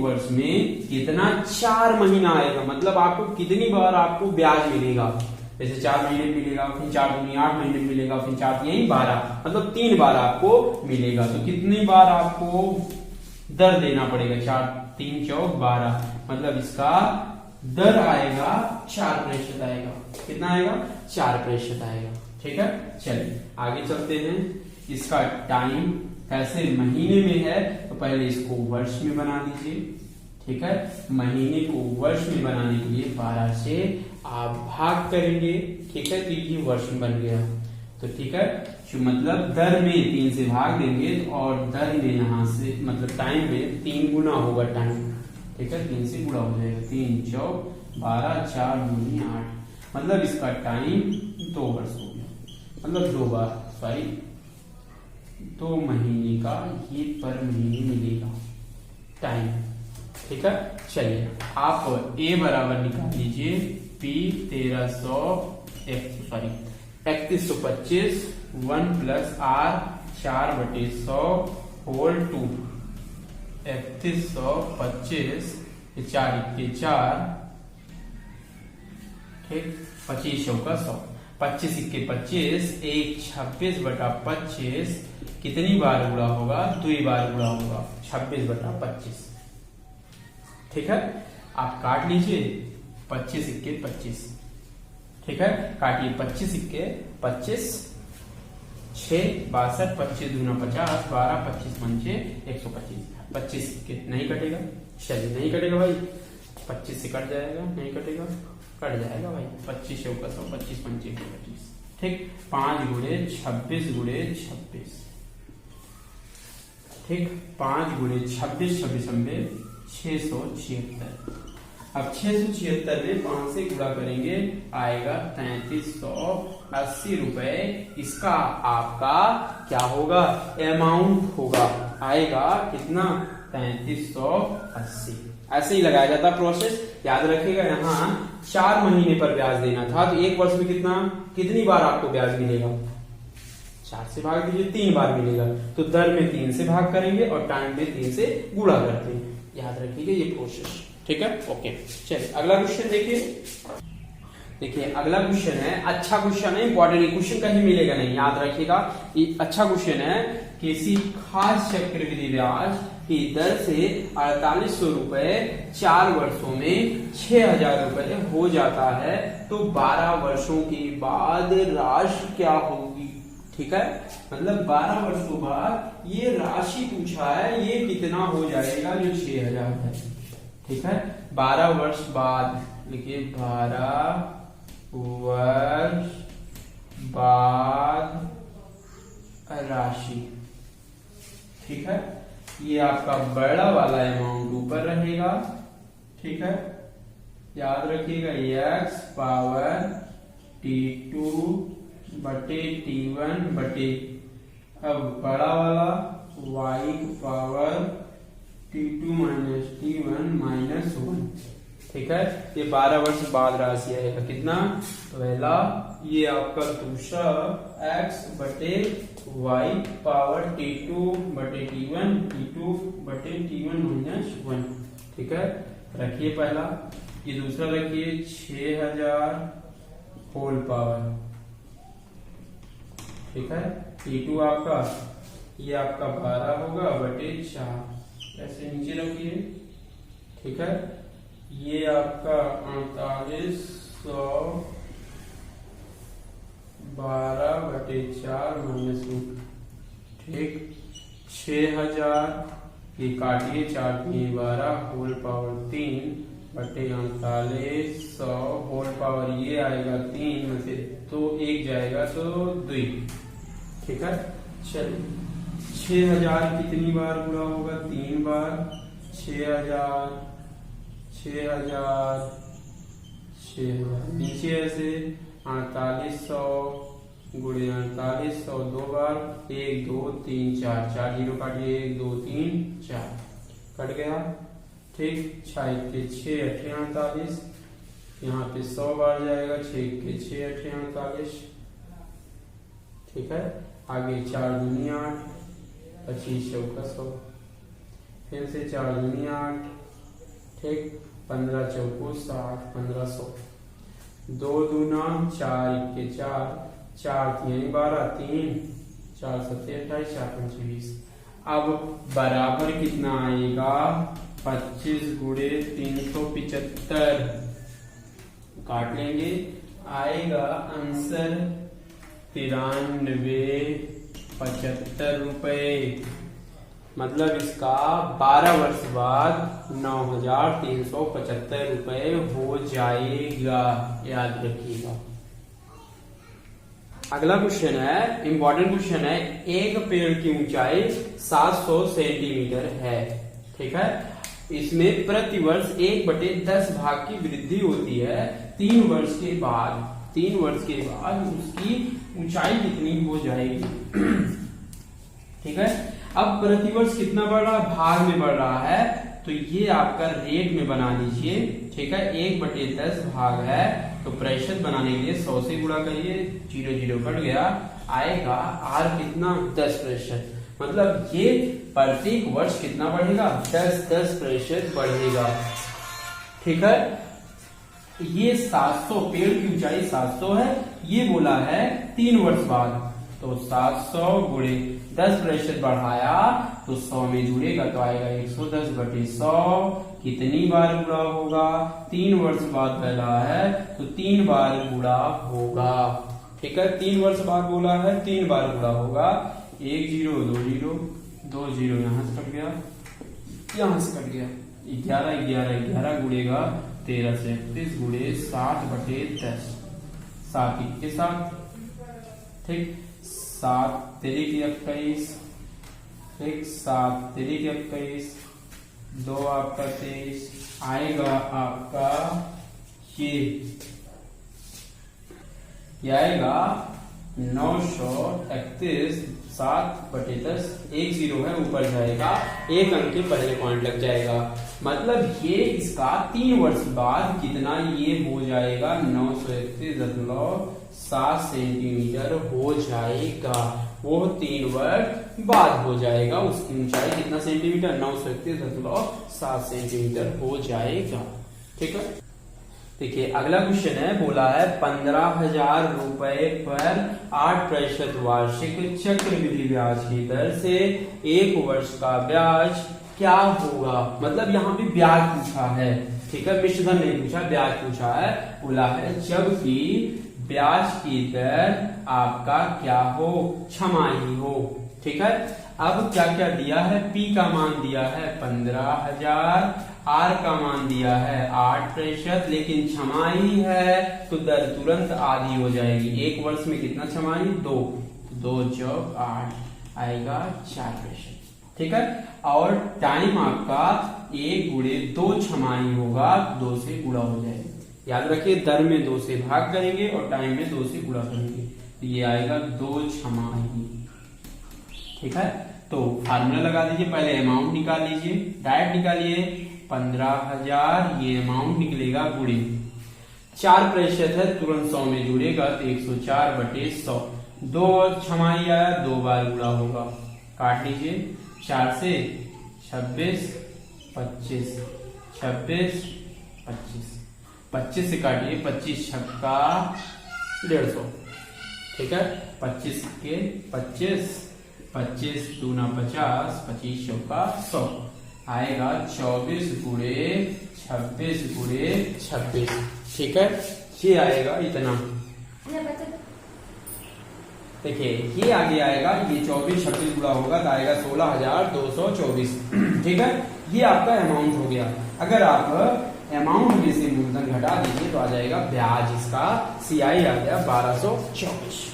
वर्ष में कितना, 4 महीना आएगा। मतलब आपको कितनी बार आपको ब्याज मिलेगा, जैसे 4 महीने मिलेगा, फिर 4 दूनी 8 महीने मिलेगा, फिर 4 यही 12, मतलब 3 बार आपको मिलेगा। तो कितनी बार आपको दर देना पड़ेगा, 4 3 4 12, मतलब इसका दर आएगा 4% आएगा। कितना आएगा, 4% आएगा। ठीक है, चलिए आगे चलते हैं। इसका टाइम कैसे महीने में है, तो पहले इसको वर्ष में बना लीजिए। ठीक है, महीने को वर्ष में बनाने के लिए 12 से आप भाग करेंगे। ठीक है, तो ये वर्ष में बन गया। तो ठीक है, मतलब दर में 3 से भाग देंगे, और दर में यहाँ से मतलब टाइम में 3 गुना होगा टाइम। ठीक है, 3 से गुणा हो जाएगा, 3 4 12 4 दूनी 8, मतलब इसका टाइम 2 वर्ष हो गया, मतलब 2 बार, सॉरी 2 महीने का ये पर महीने मिलेगा टाइम। ठीक है, चलिए आप ए बराबर निकाल लीजिए, पी 3125 1 प्लस आर 4/100 होल 2, 3125 4 के 4 ठीक, 25 चौका 100, 25 इक्के 25, 1 26/25 कितनी बार गुणा होगा? 2 बार गुणा होगा, 26/25। ठीक है, आप काट लीजिए 25 इक्के 25। ठीक है, काटिए 25 इक्के 25, 6 62, 25 दूना 50, 12 25 पंचे 125, 25 इक्के नहीं कटेगा, चलिए नहीं कटेगा भाई, 25 से कट जाएगा, नहीं कटेगा, कट जाएगा भाई, 25 चौका 100, 25 पंचे 125। ठीक, 5 गुणे 26 गुणे 26, ठीक, 5 गुणे 26 26 676। अब 676 में 5 से गुणा करेंगे, आएगा 3380 रुपए। इसका आपका क्या होगा? अमाउंट होगा, आएगा कितना? 3380। ऐसे ही लगाया जाता प्रोसेस, याद रखिएगा। यहाँ 4 महीने पर ब्याज देना था, तो 1 वर्ष में कितनी बार आपको ब्याज मिलेगा? 4 से भाग दीजिए, 3 बार मिलेगा। तो दर में 3 से भाग करेंगे और टाइम में 3 से गुणा करते हैं। याद रखिएगा ये प्रोसेस, ठीक है। ओके, चलिए अगला क्वेश्चन देखिए अगला क्वेश्चन है, अच्छा क्वेश्चन है, इंपॉर्टेंट क्वेश्चन कहीं मिलेगा नहीं, याद रखिएगा। ये अच्छा क्वेश्चन है, किसी खास चक्रवृद्धि ब्याज की दर से 4800 रुपए 4 वर्षों में 6000 रुपए हो जाता है, तो 12 वर्षों के बाद राशि क्या होगी? ठीक है, मतलब 12 वर्षों बाद ये राशि पूछा है, ये कितना हो जाएगा जो 6000 है। ठीक है, 12 वर्ष बाद लिखिए, 12 वर्ष बाद राशि। ठीक है, ये आपका बड़ा वाला अमाउंट ऊपर रहेगा। ठीक है, याद रखिएगा, x पावर t2 बटे t1 बटे, अब बड़ा वाला y power t2 minus t1 minus 1। ठीक है, ये 12 वर्ष बाद राशि आएगा कितना? पहला ये आपका दूसरा x बटे y पावर t2 बटे t1, t2 बटे t1 माइनस 1। ठीक है, रखिए पहला, ये दूसरा रखिए 6000 होल पावर। ठीक है, t2 आपका, ये आपका 12 होगा बटे 4, ऐसे नीचे रखिए। ठीक है, ये आपका 4800 12 बटे 4 माइनस 1। ठीक, 6000 ये काटिए, 4 3 12 होल पावर 3 बटे 4800 होल पावर, ये आएगा 3 में से 2 1 जाएगा तो 2। ठीक है, चलिए 6000 कितनी बार गुणा होगा? 3 बार। 6000 नीचे ऐसे 4800 गुणे 4800 2 बार, 1 2 3 4, 4 जीरो काटिए, 1 2 3 4 कट गया। ठीक, 6 के 6 8 48, यहाँ पे 100 बार जाएगा, 6 के 6 8 48। ठीक है, आगे 4 दूनी 8, 25 चौका 100, फिर से 4 दूनी 8, ठीक, 15 चौको 60, 1500, 2 दूना 4 इक्के 4, 4 3 12 3, 4 7 28, 4 5 20। अब बराबर कितना आएगा? 25 गुणे 375 काट लेंगे, आएगा आंसर 9375 रुपए। मतलब इसका 12 वर्ष बाद 9375 रुपए हो जाएगा, याद रखिएगा। अगला क्वेश्चन है, इंपॉर्टेंट क्वेश्चन है, एक पेड़ की ऊंचाई 700 सेंटीमीटर है। ठीक है, इसमें प्रति वर्ष 1/10 भाग की वृद्धि होती है। 3 वर्ष के बाद उसकी ऊंचाई कितनी हो जाएगी? ठीक है, अब प्रतिवर्ष कितना बढ़ रहा है? भाग में बढ़ रहा है, तो ये आपका रेट में बना लीजिए। ठीक है, 1/10 भाग है, तो प्रतिशत बनाने के लिए 100 से गुणा करिए, 0 0 कट गया, आएगा आर कितना? 10%। मतलब ये प्रत्येक वर्ष कितना बढ़ेगा? 10% बढ़ेगा। ठीक है, ये 700, पेड़ की ऊंचाई 700 है, ये बोला है 3 वर्ष बाद। तो 700 गुणे 10% बढ़ाया तो 100 में जुड़ेगा तो आएगा 110/100। कितनी बार गुणा होगा? 3 वर्ष बाद पहला है तो 3 बार गुणा होगा। ठीक है, 3 वर्ष बाद बोला है, 3 बार गुणा होगा। 1 0 2 0 2 0 यहां से कट गया, यहां से कट गया। 11 11 11 गुणेगा 13 से 31 गुणे 60/10, 7 के साथ। ठीक, 7 3 की 21, ठीक, 7 3 की 21, 2 आपका 23 आएगा आपका ये आएगा 931। 7/10, 1 0 है, ऊपर जाएगा, 1 अंक के पहले पॉइंट लग जाएगा। मतलब ये इसका 3 वर्ष बाद कितना ये हो जाएगा? 931.7 सेंटीमीटर हो जाएगा। वो 3 वर्ष बाद हो जाएगा। उसकी ऊंचाई कितना सेंटीमीटर? 931.7 सेंटीमीटर हो जाएगा। ठीक है, देखिए अगला क्वेश्चन है, बोला है 15,000 रुपए पर 8% वार्षिक चक्रवृद्धि ब्याज की दर से 1 वर्ष का ब्याज क्या होगा? मतलब यहाँ पे ब्याज पूछा है। ठीक है, मिश्रधन नहीं पूछा, ब्याज पूछा है। बोला है जबकि ब्याज की दर आपका क्या हो? छमाही हो। ठीक है, अब क्या क्या दिया है? P का मान दिया है 15,000, R का मान दिया है 8%, लेकिन छमाही है तो दर तुरंत आधी हो जाएगी। 1 वर्ष में कितना छमाही? 2, 2 + 8 आएगा 4%। ठीक है, और टाइम आपका 1 गुणे 2 छमाही होगा, 2 से गुणा हो जाएगा। याद रखिए, दर में 2 से भाग करेंगे और टाइम में 2 से गुणा करेंगे, तो ये आएगा 2 छमाही। ठीक है, तो फार्मूला लगा दीजिए, पहले अमाउंट निकाल लीजिए, डायरेक्ट निकालिए। 15,000 ये अमाउंट निकलेगा गुणे 4% है, तुरंत 100 में जुड़ेगा तो 104/100। 2 छमाही आया, 2 बार गुणा होगा, काट लीजिए। 4 से 26 25 26 25 25 से काटिए, 25 छक्का 150। ठीक है, 25 के 25 25 दूना 50, 25 चौका 100 आएगा 24 गुणे 26 गुणे 26। ठीक है, ये आएगा इतना। देखिए ये आगे आएगा, ये 24 26 गुणा होगा तो आएगा 16,224। ठीक है, ये आपका अमाउंट हो गया। अगर आप अमाउंट में से मूलधन घटा दीजिए तो आ जाएगा ब्याज, इसका CI आ गया 1224।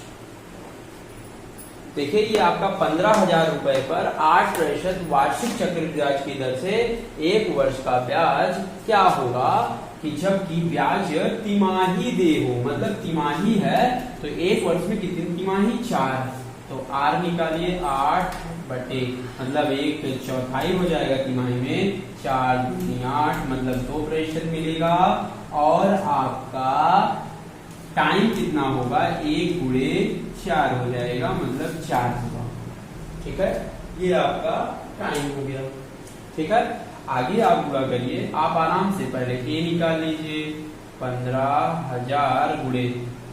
देखिए ये आपका 15,000 रुपए पर 8% वार्षिक चक्रवृद्धि ब्याज की दर से 1 वर्ष का ब्याज क्या होगा? कि जबकि ब्याज तिमाही दे हो, मतलब तिमाही है तो 1 वर्ष में कितनी तिमाही? 4। तो R निकालिए, 8 बटे मतलब 1/4 हो जाएगा तिमाही में। 4 दूनी 8 मतलब 2% मिलेगा। और आपका टाइम कितना होगा? 1 गुणे 4 हो जाएगा, मतलब 4 होगा। ठीक है, ये आपका टाइम हो गया। ठीक है, आगे आप गुणा करिए, आप आराम से पहले A निकाल लीजिए। 15,000 गुणे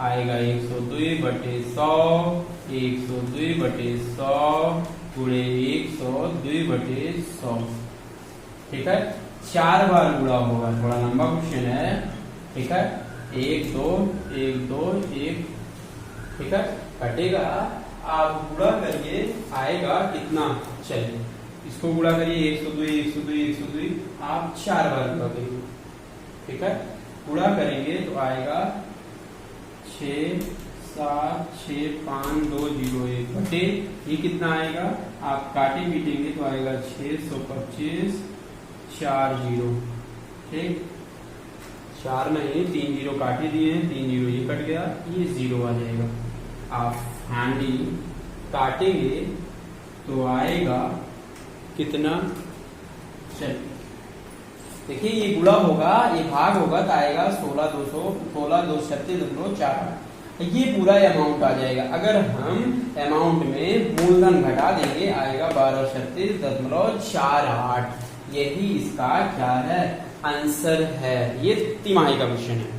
आएगा 102/100, 102/100 गुणे 102/100। ठीक है, 4 बार गुणा होगा, थोड़ा लंबा क्वेश्चन है। ठीक है, 1 2 1 2 1। ठीक है, कटेगा, आप गुणा करिए, आएगा कितना? चलिए इसको गुणा करिए, 102 102 102, आप 4 बार गुणा करिए। ठीक है, गुणा करेंगे तो आएगा 6 7 6 5 2 0 1 बटे ये कितना आएगा? आप काटे पीटेंगे तो आएगा 625 4 0। ठीक, 4 नहीं 3 0 काटे दिए हैं, 3 0 ये कट गया, ये 0 आ जाएगा। आप हैंडी काटेंगे तो आएगा कितना? चलिए देखिए, ये गुणा होगा, ये भाग होगा तो आएगा 16,236.48। ये पूरा अमाउंट आ जाएगा। अगर हम अमाउंट में मूलधन घटा देंगे आएगा 1236.48। यही इसका क्या है? आंसर है। ये तिमाही का क्वेश्चन है।